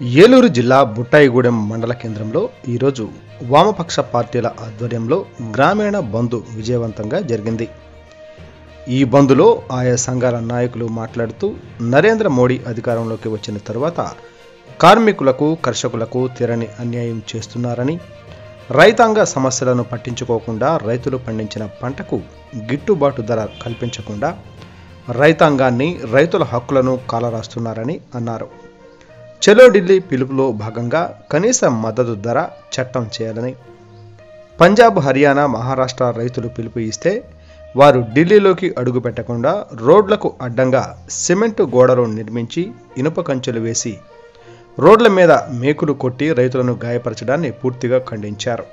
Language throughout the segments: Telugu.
ఏలూరు జిల్లా బుట్టాయిగూడెం మండల కేంద్రంలో ఈరోజు వామపక్ష పార్టీల ఆధ్వర్యంలో గ్రామీణ బంద్ విజయవంతంగా జరిగింది. ఈ బంద్లో ఆయా సంఘాల నాయకులు మాట్లాడుతూ నరేంద్ర మోడీ అధికారంలోకి వచ్చిన తరువాత కార్మికులకు, కర్షకులకు తీరని అన్యాయం చేస్తున్నారని, రైతాంగ సమస్యలను పట్టించుకోకుండా రైతులు పండించిన పంటకు గిట్టుబాటు ధర కల్పించకుండా రైతాంగాన్ని, రైతుల హక్కులను కాలరాస్తున్నారని అన్నారు. చలో ఢిల్లీ పిలుపులో భాగంగా కనీస మద్దతు ధర చట్టం చేయాలని, పంజాబ్, హర్యానా, మహారాష్ట్ర రైతులు పిలుపు ఇస్తే వారు ఢిల్లీలోకి అడుగు పెట్టకుండా రోడ్లకు అడ్డంగా సిమెంటు గోడలు నిర్మించి ఇనుప కంచెలు వేసి రోడ్ల మీద మేకులు కొట్టి రైతులను గాయపరచడాన్ని పూర్తిగా ఖండించారు.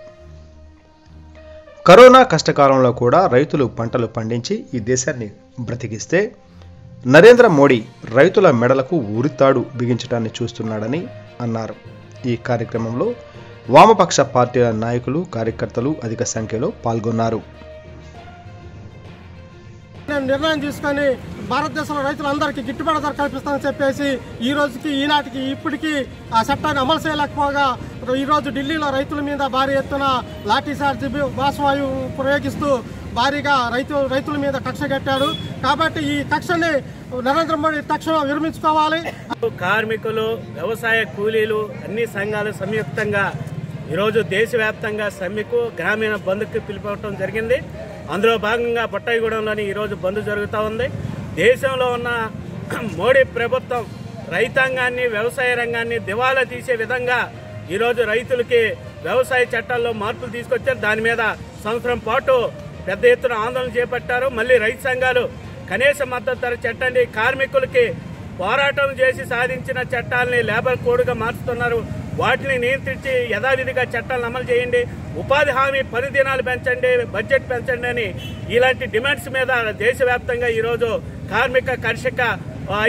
కరోనా కష్టకాలంలో కూడా రైతులు పంటలు పండించి ఈ దేశాన్ని బ్రతికిస్తే నరేంద్ర మోడీ రైతుల మెడలకు ఉరితాడు బిగించడాన్ని చూస్తున్నాడని అన్నారు. ఈ కార్యక్రమంలో వామపక్ష పార్టీల నాయకులు, కార్యకర్తలు అధిక సంఖ్యలో పాల్గొన్నారు. నిర్ణయం తీసుకొని భారతదేశంలో రైతులందరికీ గిట్టుబాటు ధర కల్పిస్తామని చెప్పేసి ఈ రోజుకి, ఈనాటికి, ఇప్పటికీ ఆ చట్టాన్ని అమలు చేయలేకపోగా ఈరోజు ఢిల్లీలో రైతుల మీద భారీ ఎత్తున లాఠీచార్జీ, బాష్వాయు ప్రయోగిస్తూ భారీగా రైతుల మీద కక్ష కట్టారు. కాబట్టి ఈ కక్షని నరేంద్ర మోడీ తక్షణం విరమించుకోవాలి. కార్మికులు, వ్యవసాయ కూలీలు అన్ని సంఘాలు సంయుక్తంగా ఈరోజు దేశవ్యాప్తంగా సమ్మెకు, గ్రామీణ బంద్కి పిలుపవటం జరిగింది. అందులో భాగంగా బుట్టాయిగూడెంలోని ఈరోజు బంద్ జరుగుతూ ఉంది. దేశంలో ఉన్న మోడీ ప్రభుత్వం రైతాంగాన్ని, వ్యవసాయ రంగాన్ని దివాలా తీసే విధంగా ఈరోజు రైతులకి వ్యవసాయ చట్టాల్లో మార్పులు తీసుకొచ్చారు. దాని మీద సంవత్సరం పాటు పెద్ద ఎత్తున ఆందోళన చేపట్టారు. మళ్ళీ రైతు సంఘాలు కనీస మద్దతు ధర చట్టాన్ని, కార్మికులకి పోరాటం చేసి సాధించిన చట్టాలని లేబర్ కోడ్గా మార్చుతున్నారు. వాటిని నియంత్రించి యథావిధిగా చట్టాలను అమలు చేయండి, ఉపాధి హామీ పని దినాలు పెంచండి, బడ్జెట్ పెంచండి అని ఇలాంటి డిమాండ్స్ మీద దేశవ్యాప్తంగా ఈరోజు కార్మిక, కర్షక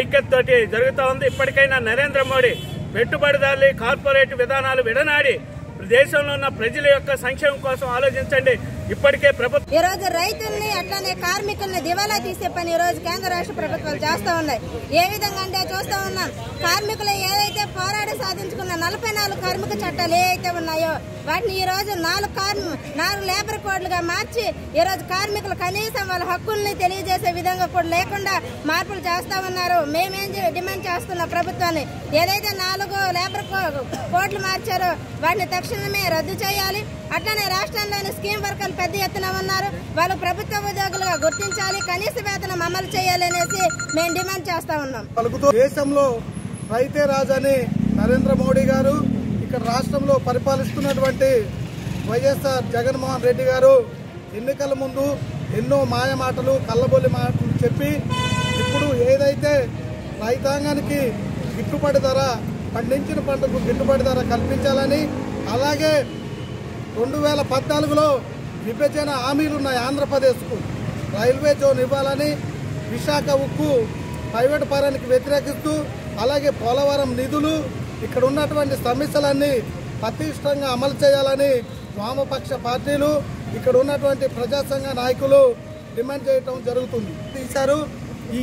ఐక్యతతోటి జరుగుతూ ఉంది. ఇప్పటికైనా నరేంద్ర మోడీ పెట్టుబడిదారులు, కార్పొరేట్ విధానాలు విడనాడి దేశంలో ఉన్న ప్రజల యొక్క సంక్షేమం కోసం ఆలోచించండి. ఇప్పటికే ప్రభుత్వం ఈ రోజు రైతుల్ని, అట్లానే కార్మికుల్ని దివాలా తీసే పని ఈ రోజు కేంద్ర రాష్ట్ర ప్రభుత్వాలు చేస్తూ ఉన్నాయి. ఏ విధంగా అంటే చూస్తూ ఉన్నాం, కార్మికులు ఏదైతే పోరాడి సాధించుకున్న 44 కార్మిక చట్టాలు ఏవైతే ఉన్నాయో వాటిని ఈ రోజు 4 లేబర్ కోడ్లుగా మార్చి ఈ రోజు కార్మికులు కనీసం వాళ్ళ హక్కుల్ని తెలియజేసే విధంగా కూడా లేకుండా మార్పులు చేస్తా ఉన్నారు. మేమేం డిమాండ్ చేస్తున్న ప్రభుత్వాన్ని ఏదైతే 4 లేబర్ కోడ్లు మార్చారో వాటిని తక్షణమే రద్దు చేయాలి. అట్లానే రాష్ట్రంలోని స్కీమ్ వర్కర్లు పెద్ద ఎత్తున ఉన్నారు, వాళ్ళు ప్రభుత్వ ఉద్యోగులుగా గుర్తించాలి, కనీస వేతనం అమలు చేయాలి అనేసి మేము డిమాండ్ చేస్తా ఉన్నాం. దేశంలో రైతే రాజని నరేంద్ర మోడీ గారు, ఇక్కడ రాష్ట్రంలో పరిపాలిస్తున్నటువంటి వైఎస్ఆర్ జగన్మోహన్ రెడ్డి గారు ఎన్నికల ముందు ఎన్నో మాయ మాటలు, కళ్ళబొల్లి మాటలు చెప్పి ఇప్పుడు ఏదైతే రైతాంగానికి గిట్టుబాటు ధర, పండించిన పంటకు గిట్టుబాటు ధర కల్పించాలని, అలాగే 2014లో విభజన హామీలు ఉన్నాయి ఆంధ్రప్రదేశ్కు, రైల్వే జోన్ ఇవ్వాలని, విశాఖ ఉక్కు ప్రైవేటు పరానికి వ్యతిరేకిస్తూ, అలాగే పోలవరం నిధులు, ఇక్కడ ఉన్నటువంటి సమస్యలన్నీ పటిష్టంగా అమలు చేయాలని వామపక్ష పార్టీలు, ఇక్కడ ఉన్నటువంటి ప్రజా సంఘ నాయకులు డిమాండ్ చేయడం జరుగుతుంది. ఈ